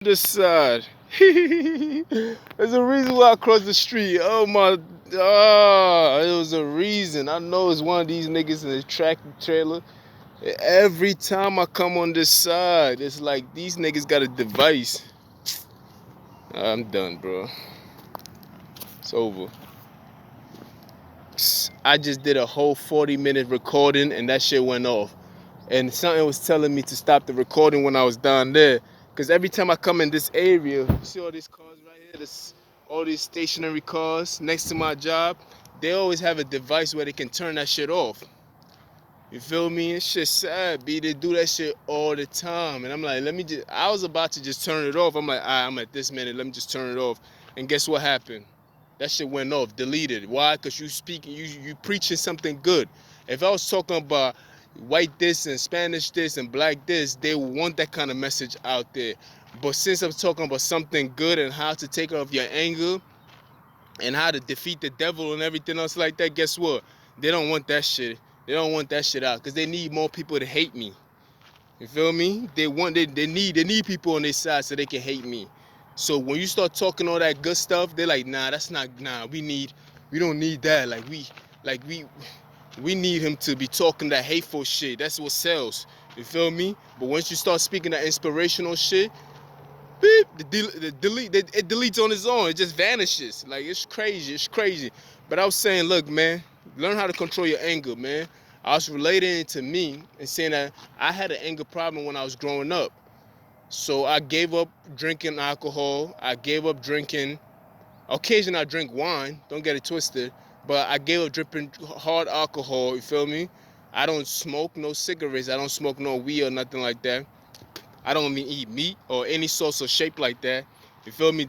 This side. There's a reason why I crossed the street. Oh my, it was a reason. I know it's one of these niggas in the tractor trailer. Every time I come on this side, it's like these niggas got a device. I'm done, bro. It's over. I just did a whole 40-minute recording and that shit went off. And something was telling me to stop the recording when I was down there. Because every time I come in this area, you see all these cars right here, all these stationary cars next to my job, they always have a device where they can turn that shit off. You feel me? It's shit sad, B. They do that shit all the time. And I'm like, I was about to just turn it off. I'm like, I'm at this minute, let me just turn it off. And guess what happened? That shit went off, deleted. Why? Because you preaching something good. If I was talking about white this and Spanish this and black this, they want that kind of message out there. But since I'm talking about something good and how to take off your anger and how to defeat the devil and everything else like that, guess what? They don't want that shit. They don't want that shit out because they need more people to hate me. You feel me? They need people on their side so they can hate me. So when you start talking all that good stuff, they're like, nah, that's not nah. We don't need that. We need him to be talking that hateful shit. That's what sells. You feel me? But once you start speaking that inspirational shit, beep, it deletes on its own. It just vanishes. Like it's crazy. It's crazy. But I was saying, look, man, learn how to control your anger, man. I was relating it to me and saying that I had an anger problem when I was growing up. So I gave up drinking alcohol. I gave up drinking. Occasionally I drink wine. Don't get it twisted. But I gave up drinking hard alcohol. You feel me? I don't smoke no cigarettes. I don't smoke no weed or nothing like that. I don't even eat meat or any sauce or shape like that. You feel me?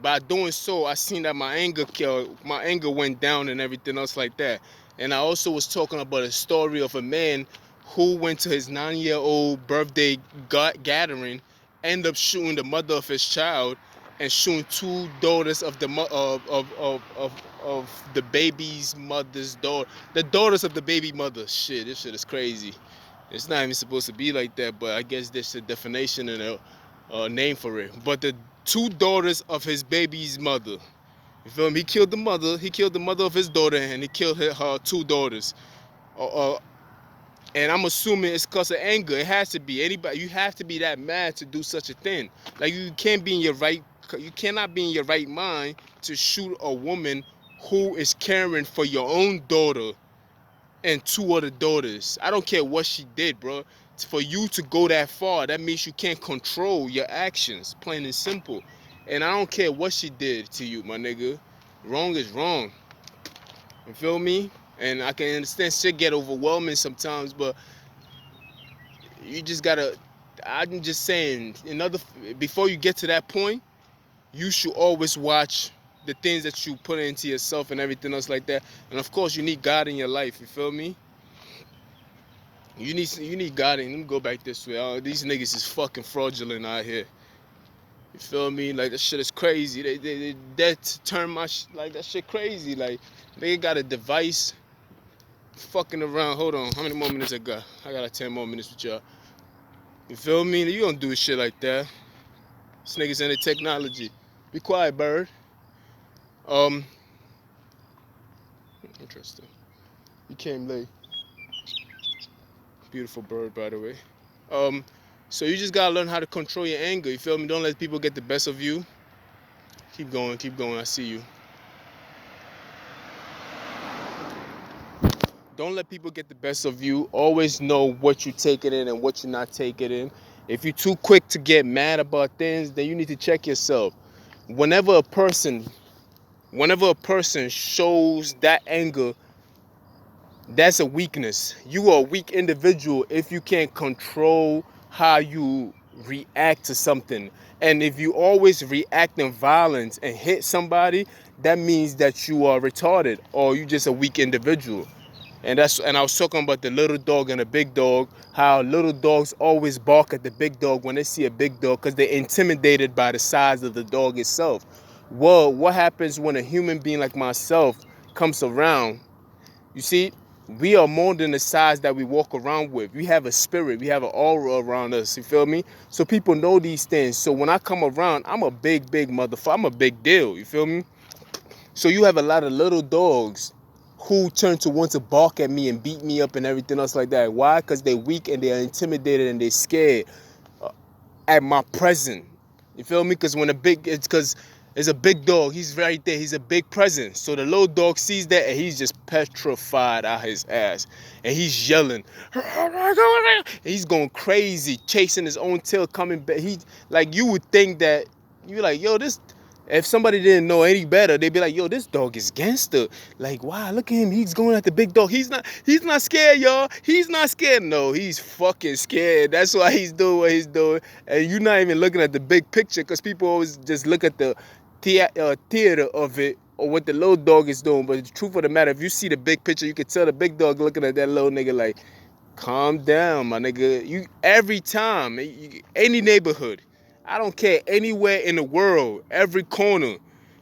By doing so, I seen that my anger went down and everything else like that. And I also was talking about a story of a man who went to his 9-year-old birthday gathering, ended up shooting the mother of his child, and shooting two daughters of the baby's mother's daughter, the daughters of the baby mother. Shit, this shit is crazy. It's not even supposed to be like that, but I guess there's a definition and a name for it. But the two daughters of his baby's mother. You feel me? He killed the mother of his daughter, and he killed her two daughters. Uh, uh, and I'm assuming it's because of anger. It has to be. You have to be that mad to do such a thing. Like you cannot be in your right mind to shoot a woman who is caring for your own daughter and two other daughters. I don't care what she did, bro. For you to go that far, that means you can't control your actions, plain and simple. And I don't care what she did to you, my nigga. Wrong is wrong. You feel me? And I can understand shit get overwhelming sometimes, but you just gotta. I'm just saying, before you get to that point, you should always watch the things that you put into yourself and everything else like that. And of course, you need God in your life. You feel me? You need God in. Let me go back this way. These niggas is fucking fraudulent out here. You feel me? Like that shit is crazy. That turn like that shit crazy. Like they got a device fucking around. Hold on, how many more minutes I got? I got like 10 more minutes with y'all. You feel me? You don't do shit like that. This niggas in the technology. Be quiet, bird. Um, interesting. You came late. Beautiful bird, by the way. Um, so you just gotta learn how to control your anger. You feel me? Don't let people get the best of you. Keep going, keep going. I see you. Don't let people get the best of you. Always know what you're taking in and what you're not taking in. If you're too quick to get mad about things, then you need to check yourself. Whenever a person, whenever a person shows that anger, that's a weakness. You are a weak individual if you can't control how you react to something. And if you always react in violence and hit somebody, that means that you are retarded or you just a weak individual. And I was talking about the little dog and the big dog, how little dogs always bark at the big dog when they see a big dog because they're intimidated by the size of the dog itself. Well, what happens when a human being like myself comes around? You see, We are more than the size that we walk around with. We have a spirit. We have an aura around us. You feel me? So people know these things. So when I come around, I'm a big motherfucker. I'm a big deal. You feel me? So you have a lot of little dogs who turn to want to bark at me and beat me up and everything else like that. Why? Because they're weak and they're intimidated and they're scared at my presence. You feel me? Because it's a big dog. He's right there. He's a big presence. So the little dog sees that and he's just petrified out his ass. And he's yelling. He's going crazy, chasing his own tail, coming back. Like, you would think that, you're like, yo, this... If somebody didn't know any better, they'd be like, yo, this dog is gangster. Like, wow, look at him. He's going at the big dog. He's not scared, y'all. He's not scared. No, he's fucking scared. That's why he's doing what he's doing. And you're not even looking at the big picture, because people always just look at the theater of it or what the little dog is doing. But the truth of the matter, if you see the big picture, you can tell the big dog looking at that little nigga like, calm down, my nigga. You every time, any neighborhood, I don't care, anywhere in the world, every corner,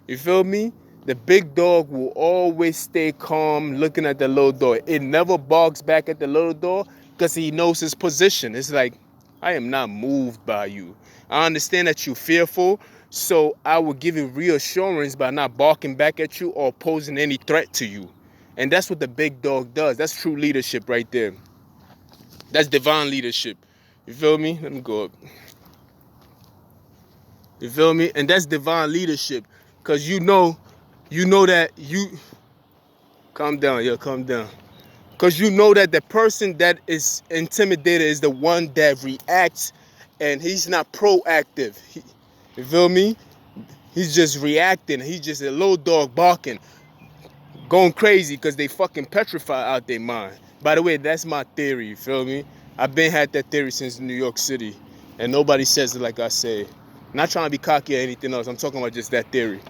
you feel me? The big dog will always stay calm looking at the little dog. It never barks back at the little dog because he knows his position. It's like, I am not moved by you. I understand that you're fearful, so I will give you reassurance by not barking back at you or posing any threat to you. And that's what the big dog does. That's true leadership right there. That's divine leadership. You feel me? Let me go up. You feel me? And that's divine leadership. Because you know that you... Calm down, yo, calm down. Because you know that the person that is intimidated is the one that reacts, and he's not proactive. You feel me? He's just reacting. He's just a little dog barking, going crazy because they fucking petrified out their mind. By the way, that's my theory, you feel me? I've been had that theory since New York City, and nobody says it like I say. Not trying to be cocky or anything else. I'm talking about just that theory.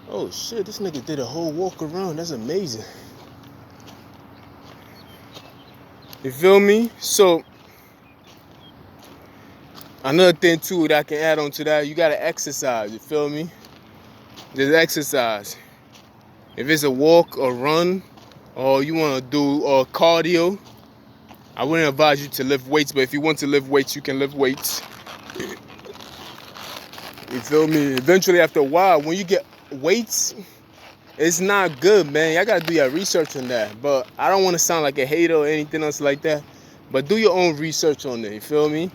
Oh shit, this nigga did a whole walk around. That's amazing. You feel me? So, another thing too that I can add on to that, you gotta exercise, you feel me? Just exercise. If it's a walk or run, or you wanna do cardio, I wouldn't advise you to lift weights, but if you want to lift weights, you can lift weights. You feel me? Eventually, after a while, when you get weights, it's not good, man. Y'all gotta do your research on that. But I don't want to sound like a hater or anything else like that. But do your own research on it. You feel me?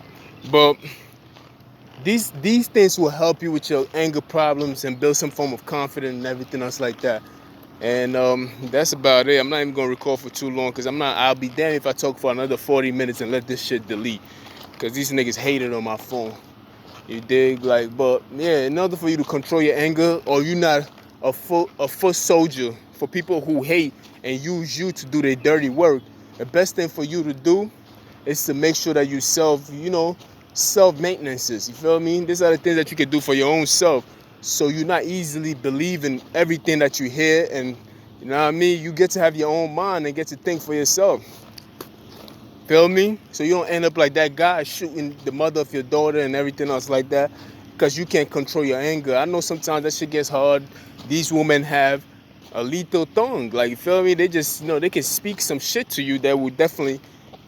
But these things will help you with your anger problems and build some form of confidence and everything else like that. And that's about it. I'm not even gonna record for too long because I'll be damned if I talk for another 40 minutes and let this shit delete. Because these niggas hate it on my phone. You dig? Like, but yeah, in order for you to control your anger, or you're not a foot soldier for people who hate and use you to do their dirty work, the best thing for you to do is to make sure that you self-maintenances. You feel me? These are the things that you can do for your own self. So you're not easily believing everything that you hear, and you know what I mean? You get to have your own mind and get to think for yourself. Feel me? So you don't end up like that guy shooting the mother of your daughter and everything else like that because you can't control your anger. I know sometimes that shit gets hard. These women have a lethal tongue. Like, you feel me? They just, they can speak some shit to you that will definitely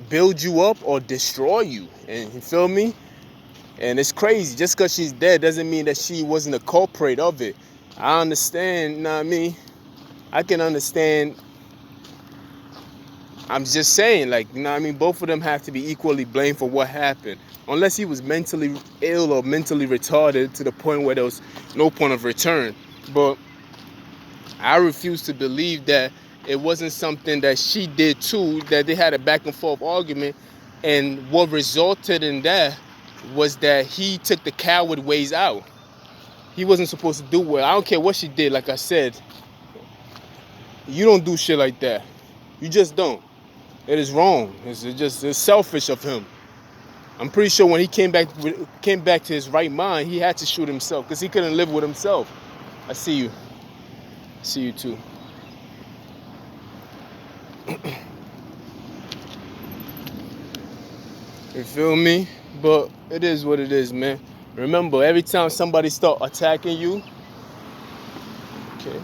build you up or destroy you. And you feel me? And it's crazy. Just because she's dead doesn't mean that she wasn't a culprit of it. I understand, you know what I mean? I can understand. I'm just saying, like, you know what I mean? Both of them have to be equally blamed for what happened. Unless he was mentally ill or mentally retarded to the point where there was no point of return. But I refuse to believe that it wasn't something that she did too, that they had a back and forth argument. And what resulted in that was that he took the coward ways out. He wasn't supposed to do well. I don't care what she did, like I said. You don't do shit like that. You just don't. It is wrong. It's selfish of him. I'm pretty sure when he came back to his right mind, he had to shoot himself because he couldn't live with himself. I see you. I see you too. You feel me? But it is what it is, man. Remember, every time somebody start attacking you, okay,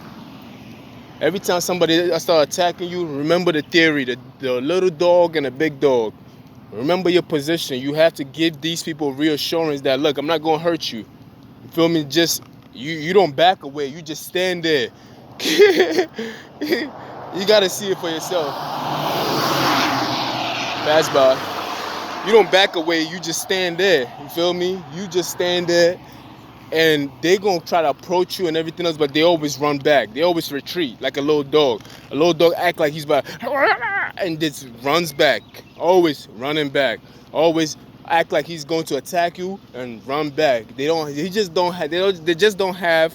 Every time somebody start attacking you, remember the theory, the little dog and the big dog. Remember your position. You have to give these people reassurance that, look, I'm not going to hurt you. You feel me? Just, you don't back away. You just stand there. You got to see it for yourself. Pass by. You don't back away. You just stand there. You feel me? You just stand there. And they gonna try to approach you and everything else, but they always run back. They always retreat like a little dog. A little dog act like he's about and just runs back. Always running back. Always act like he's going to attack you and run back. They just don't have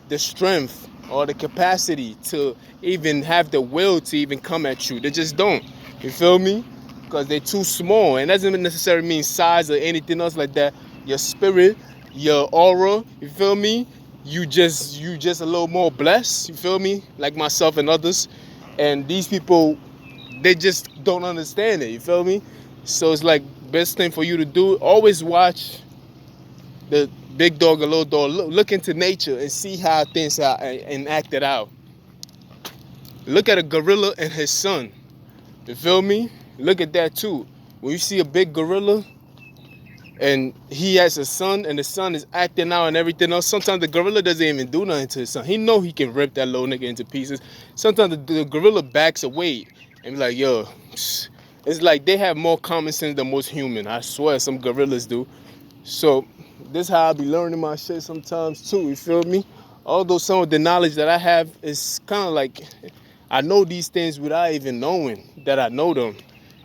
the strength or the capacity to even have the will to even come at you. They just don't. You feel me? Because they're too small, and that doesn't necessarily mean size or anything else like that. Your spirit, your aura, you feel me? You just a little more blessed, you feel me? Like myself and others. And these people, they just don't understand it, you feel me? So it's like, best thing for you to do, always watch the big dog or little dog. Look into nature and see how things are enacted out. Look at a gorilla and his son. You feel me? Look at that too. When you see a big gorilla and he has a son and the son is acting out and everything else, sometimes the gorilla doesn't even do nothing to his son. He know he can rip that little nigga into pieces. Sometimes the gorilla backs away and be like, yo, it's like they have more common sense than most human. I swear some gorillas do. So this is how I be learning my shit sometimes too, you feel me? Although some of the knowledge that I have is kind of like, I know these things without even knowing that I know them.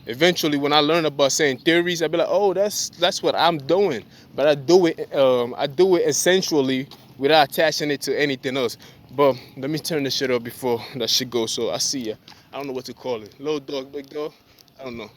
Eventually, when I learn about certain theories, I be like, oh, that's what I'm doing. But I do it essentially without attaching it to anything else. But let me turn this shit up before that shit goes. So I see ya. I don't know what to call it. Little dog, big dog. I don't know.